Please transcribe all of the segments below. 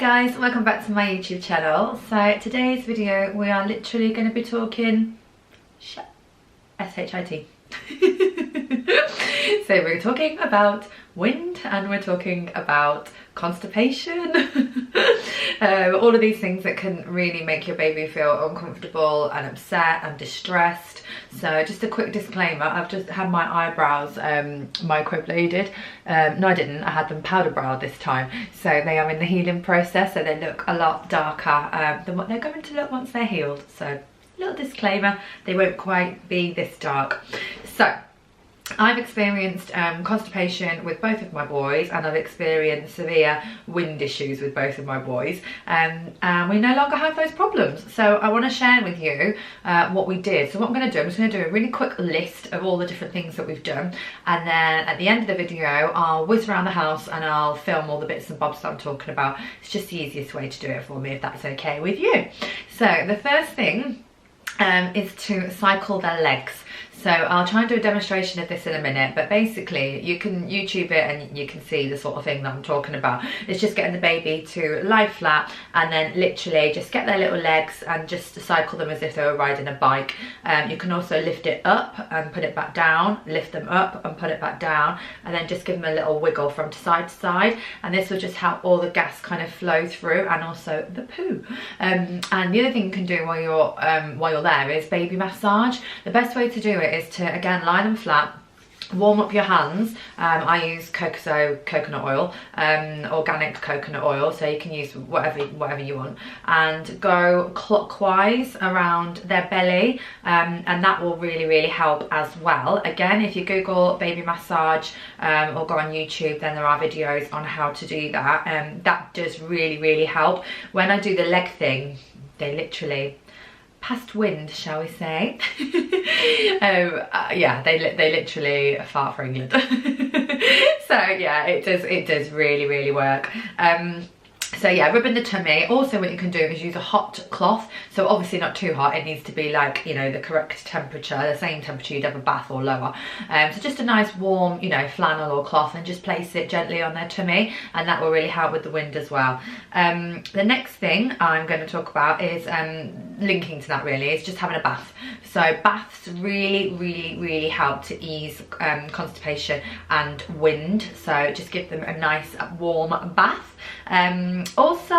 guys, welcome back to my YouTube channel. So today's video we are literally going to be talking S-H-I-T. So we're talking about wind and we're talking about constipation. All of these things that can really make your baby feel uncomfortable and upset and distressed. So just a quick disclaimer, I've just had my eyebrows microbladed. No, I didn't, I had them powder browed this time. So they are in the healing process, so they look a lot darker than what they're going to look once they're healed. So little disclaimer, they won't quite be this dark. So I've experienced constipation with both of my boys, and I've experienced severe wind issues with both of my boys, and we no longer have those problems. So I want to share with you what we did. So what I'm going to do, I'm just going to do a really quick list of all the different things that we've done, and then at the end of the video I'll whiz around the house and I'll film all the bits and bobs that I'm talking about. It's just the easiest way to do it for me, if that's okay with you. So the first thing is to cycle their legs. So I'll try and do a demonstration of this in a minute, but basically you can YouTube it and you can see the sort of thing that I'm talking about. It's just getting the baby to lie flat and then literally just get their little legs and just cycle them as if they were riding a bike. You can also lift it up and put it back down, lift them up and put it back down, and then just give them a little wiggle from side to side, and this will just help all the gas kind of flow through and also the poo. And the other thing you can do while you're there is baby massage. The best way to do it is to, again, lie them flat, warm up your hands. I use coconut oil, organic coconut oil, so you can use whatever you want, and go clockwise around their belly, and that will really help as well. Again, if you Google baby massage or go on YouTube, then there are videos on how to do that, that does really help. When I do the leg thing, they literally past wind, shall we say. Yeah, they literally fart for England. So yeah, it does really work. So yeah, rubbing the tummy. Also what you can do is use a hot cloth. So obviously not too hot, it needs to be like, you know, the correct temperature, the same temperature you'd have a bath or lower. So just a nice warm, you know, flannel or cloth, and just place it gently on their tummy, and that will really help with the wind as well. The next thing I'm going to talk about is linking to that, really, is just having a bath. So baths really help to ease constipation and wind. So just give them a nice warm bath. Also,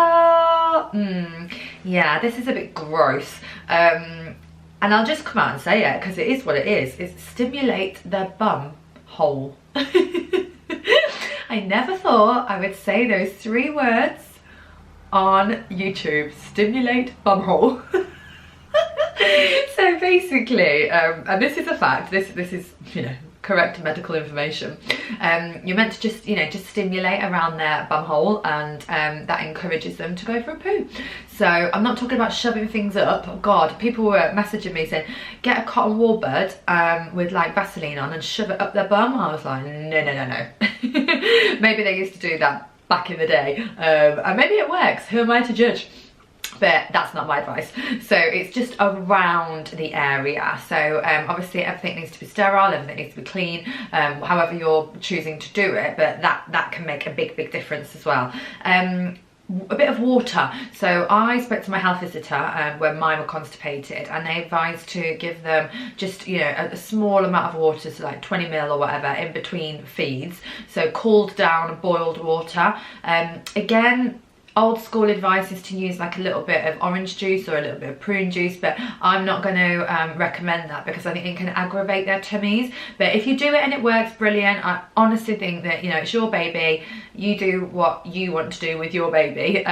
yeah, this is a bit gross, and I'll just come out and say it because it is what it is stimulate their bum hole. I never thought I would say those 3 words on YouTube. Stimulate bum hole. So basically, and this is a fact, this is, you know, correct medical information, you're meant to just, you know, just stimulate around their bum hole, and that encourages them to go for a poo. So I'm not talking about shoving things up. God, people were messaging me saying get a cotton wool bud with like Vaseline on and shove it up their bum. I was like, no. Maybe they used to do that back in the day, and maybe it works, who am I to judge? But that's not my advice. So it's just around the area. So obviously everything needs to be sterile, everything needs to be clean, however you're choosing to do it, but that can make a big difference as well. A bit of water. So I spoke to my health visitor when mine were constipated, and they advised to give them just, you know, a small amount of water, so like 20 ml or whatever, in between feeds. So cooled down boiled water. Again, old school advice is to use like a little bit of orange juice or a little bit of prune juice, but I'm not going to recommend that because I think it can aggravate their tummies. But if you do it and it works, brilliant. I honestly think that, you know, it's your baby, you do what you want to do with your baby,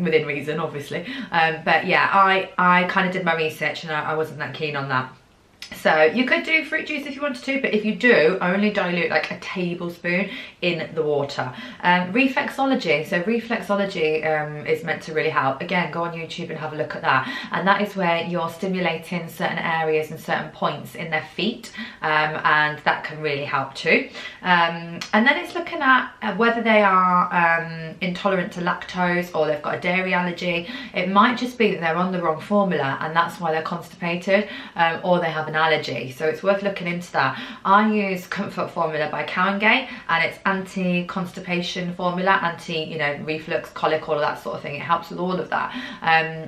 within reason obviously, but yeah, I kind of did my research and I wasn't that keen on that. So you could do fruit juice if you wanted to, but if you do, only dilute like a tablespoon in the water. Reflexology. So reflexology is meant to really help. Again, go on YouTube and have a look at that. And that is where you're stimulating certain areas and certain points in their feet, and that can really help too. And then it's looking at whether they are intolerant to lactose or they've got a dairy allergy. It might just be that they're on the wrong formula and that's why they're constipated, or they have an allergy, so it's worth looking into that. I use Comfort Formula by Gaia, and it's anti-constipation formula, reflux, colic, all of that sort of thing. It helps with all of that.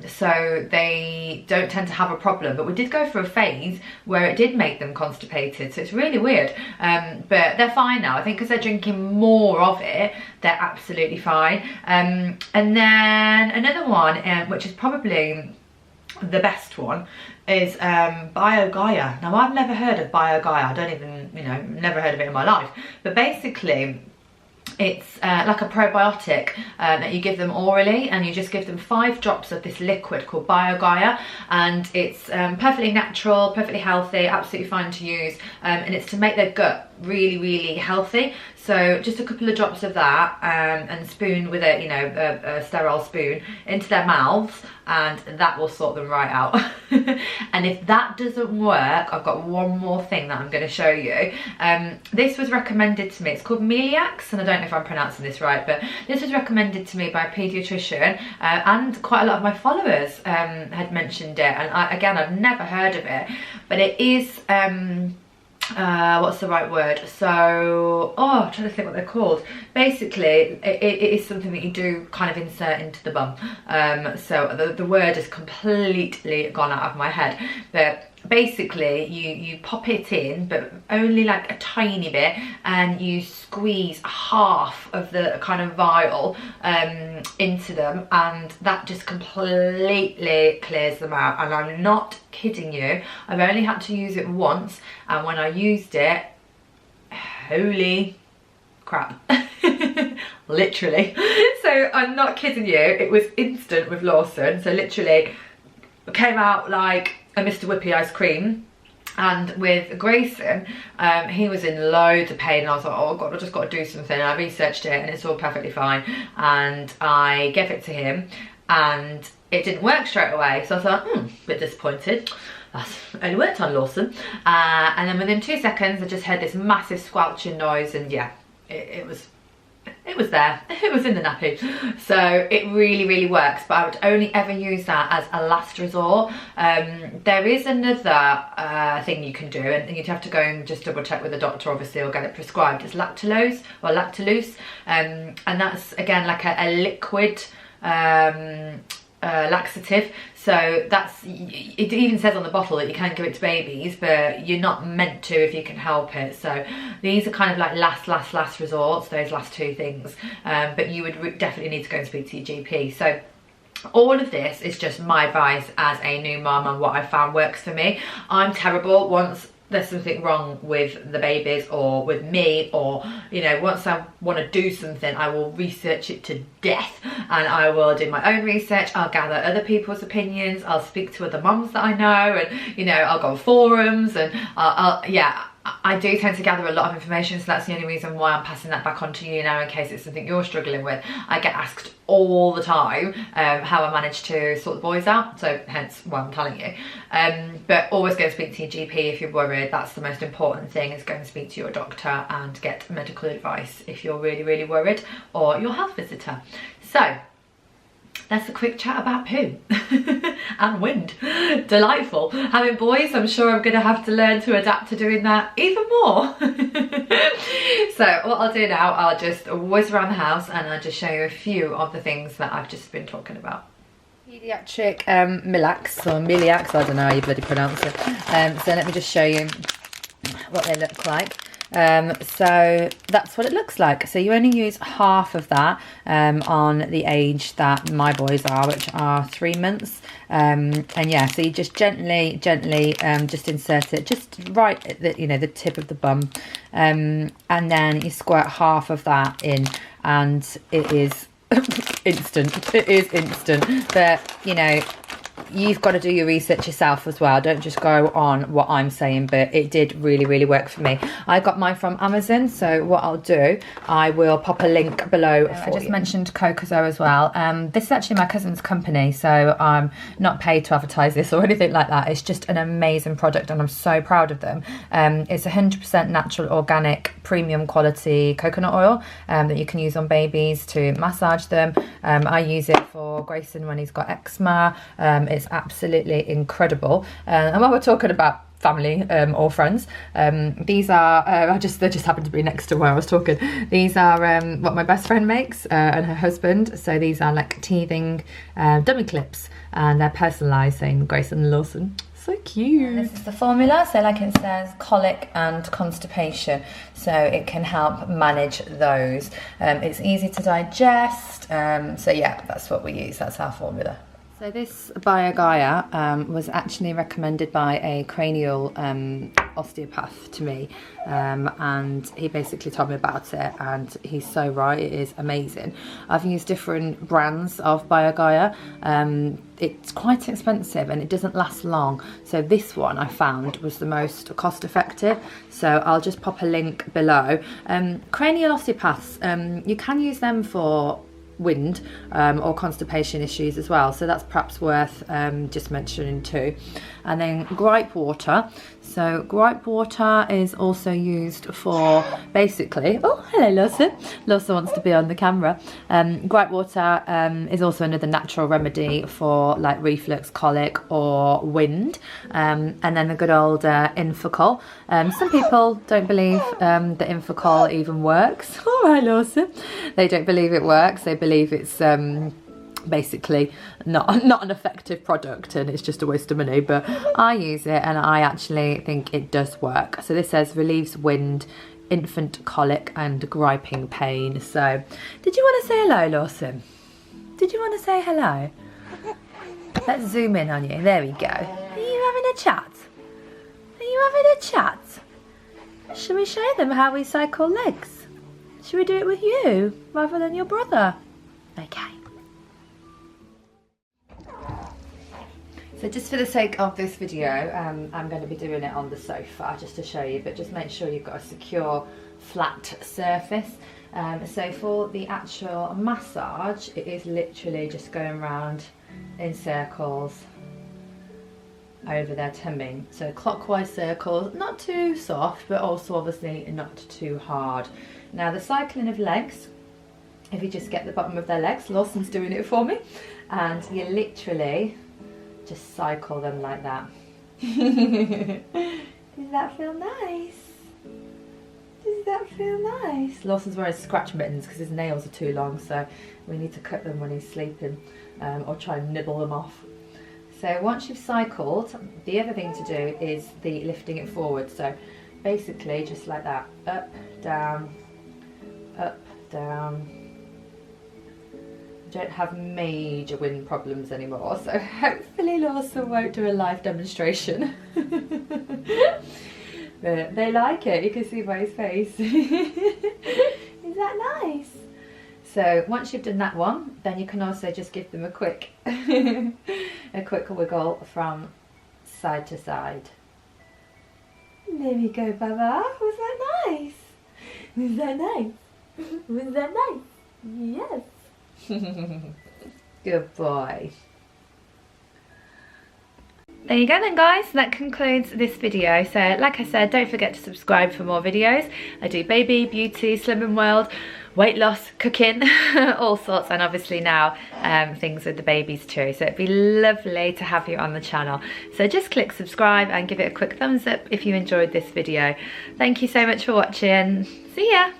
So they don't tend to have a problem, but we did go through a phase where it did make them constipated, so it's really weird. But they're fine now. I think because they're drinking more of it, they're absolutely fine. And then another one, which is probably the best one, is Gaia. Now, I've never heard of Gaia. I don't even, never heard of it in my life. But basically, it's like a probiotic that you give them orally, and you just give them 5 drops of this liquid called Gaia, and it's perfectly natural, perfectly healthy, absolutely fine to use, and it's to make their gut really, really healthy. So just a couple of drops of that, and spoon with a sterile spoon into their mouths, and that will sort them right out. And if that doesn't work, I've got one more thing that I'm going to show you. This was recommended to me. It's called Meliax, and I don't know if I'm pronouncing this right, but this was recommended to me by a paediatrician, and quite a lot of my followers had mentioned it, and I've never heard of it, but it is what's the right word? So, I'm trying to think what they're called. Basically, it is something that you do kind of insert into the bum. So the word has completely gone out of my head. But basically, you pop it in, but only like a tiny bit, and you squeeze half of the kind of vial into them, and that just completely clears them out. And I'm not kidding you, I've only had to use it once, and when I used it, holy crap. Literally. So I'm not kidding you, it was instant with Lawson. So literally came out like a Mr. Whippy ice cream. And with Grayson, he was in loads of pain, and I was like, oh god, I just got to do something. And I researched it, and it's all perfectly fine, and I gave it to him, and it didn't work straight away. So I thought, a bit disappointed. That's only worked on Lawson. And then within 2 seconds, I just heard this massive squelching noise, and yeah, it was there. It was in the nappy. So it really, really works, but I would only ever use that as a last resort. There is another thing you can do, and you'd have to go and just double check with the doctor, obviously, or get it prescribed. It's lactulose, or lactulose, and that's again like a liquid laxative. So that's, it even says on the bottle that you can give it to babies, but you're not meant to if you can help it. So these are kind of like last resorts, those last 2 things, but you would definitely need to go and speak to your GP. So all of this is just my advice as a new mum and what I found works for me. I'm terrible once there's something wrong with the babies or with me, or once I want to do something, I will research it to death, and I will do my own research. I'll gather other people's opinions, I'll speak to other mums that I know, and I'll go on forums, and I do tend to gather a lot of information, so that's the only reason why I'm passing that back on to you now, in case it's something you're struggling with. I get asked all the time how I manage to sort the boys out, so hence why I'm telling you. But always go and speak to your GP if you're worried. That's the most important thing, is go and speak to your doctor and get medical advice if you're really, really worried, or your health visitor. So that's a quick chat about poo and wind. Delightful. Having boys, I'm sure I'm going to have to learn to adapt to doing that even more. So what I'll do now, I'll just whiz around the house, and I'll just show you a few of the things that I've just been talking about. Pediatric Meliax, or Meliax, I don't know how you bloody pronounce it. So let me just show you what they look like. So that's what it looks like. So you only use half of that on the age that my boys are, which are 3 months. And yeah, so you just gently just insert it just right at the the tip of the bum, and then you squirt half of that in, and it is instant. It is instant. But you've got to do your research yourself as well. Don't just go on what I'm saying, but it did really, really work for me. I got mine from Amazon, so what I'll do, I will pop a link below for you. I just mentioned Cocozo as well. This is actually my cousin's company, so I'm not paid to advertise this or anything like that. It's just an amazing product, and I'm so proud of them. It's 100% natural, organic, premium quality coconut oil that you can use on babies to massage them. I use it for Grayson when he's got eczema. It's absolutely incredible. And while we're talking about family or friends. These are they just happened to be next to where I was talking. These are what my best friend makes and her husband. So these are like teething dummy clips, and they're personalised, saying Grace and Lawson. So cute. And this is the formula. So like it says, colic and constipation, so it can help manage those. It's easy to digest, so yeah, that's what we use. That's our formula. So this Gaia was actually recommended by a cranial osteopath to me, and he basically told me about it, and he's so right, it is amazing. I've used different brands of Gaia. It's quite expensive and it doesn't last long, so this one I found was the most cost effective, so I'll just pop a link below. Cranial osteopaths, you can use them for wind or constipation issues as well, so that's perhaps worth just mentioning too. And then Gripe Water. So Gripe Water is also used for basically, oh hello Lawson, Lawson wants to be on the camera. Gripe Water is also another natural remedy for like reflux, colic or wind. And then the good old Infocol. Some people don't believe that Infocol even works. All right Lawson, they don't believe it works, they believe it's basically not an effective product and it's just a waste of money, but I use it and I actually think it does work. So this says relieves wind, infant colic and griping pain. So did you want to say hello Lawson? Did you want to say hello? Let's zoom in on you. There we go. Are you having a chat? Are you having a chat? Shall we show them how we cycle legs? Should we do it with you rather than your brother? Okay. So just for the sake of this video, I'm going to be doing it on the sofa just to show you, but just make sure you've got a secure flat surface. So for the actual massage, it is literally just going around in circles over their tummy. So clockwise circles, not too soft, but also obviously not too hard. Now the cycling of legs, if you just get the bottom of their legs, Lawson's doing it for me, and you literally just cycle them like that. Does that feel nice? Does that feel nice? Lawson's wearing scratch mittens because his nails are too long, so we need to cut them when he's sleeping, or try and nibble them off. So once you've cycled, the other thing to do is the lifting it forward. So basically just like that, up, down, up, down. Don't have major wind problems anymore, so hopefully Lawson won't do a live demonstration. But they like it, you can see by his face. Is that nice? So once you've done that one, then you can also just give them a quick wiggle from side to side. There we go, Baba. Was that nice? Was that nice? Was that nice? Yes. Good boy. There you go then guys, that concludes this video. So like I said, don't forget to subscribe for more videos. I do baby, beauty, slimming world, weight loss, cooking, all sorts, and obviously now things with the babies too. So it'd be lovely to have you on the channel. So just click subscribe and give it a quick thumbs up if you enjoyed this video. Thank you so much for watching. See ya!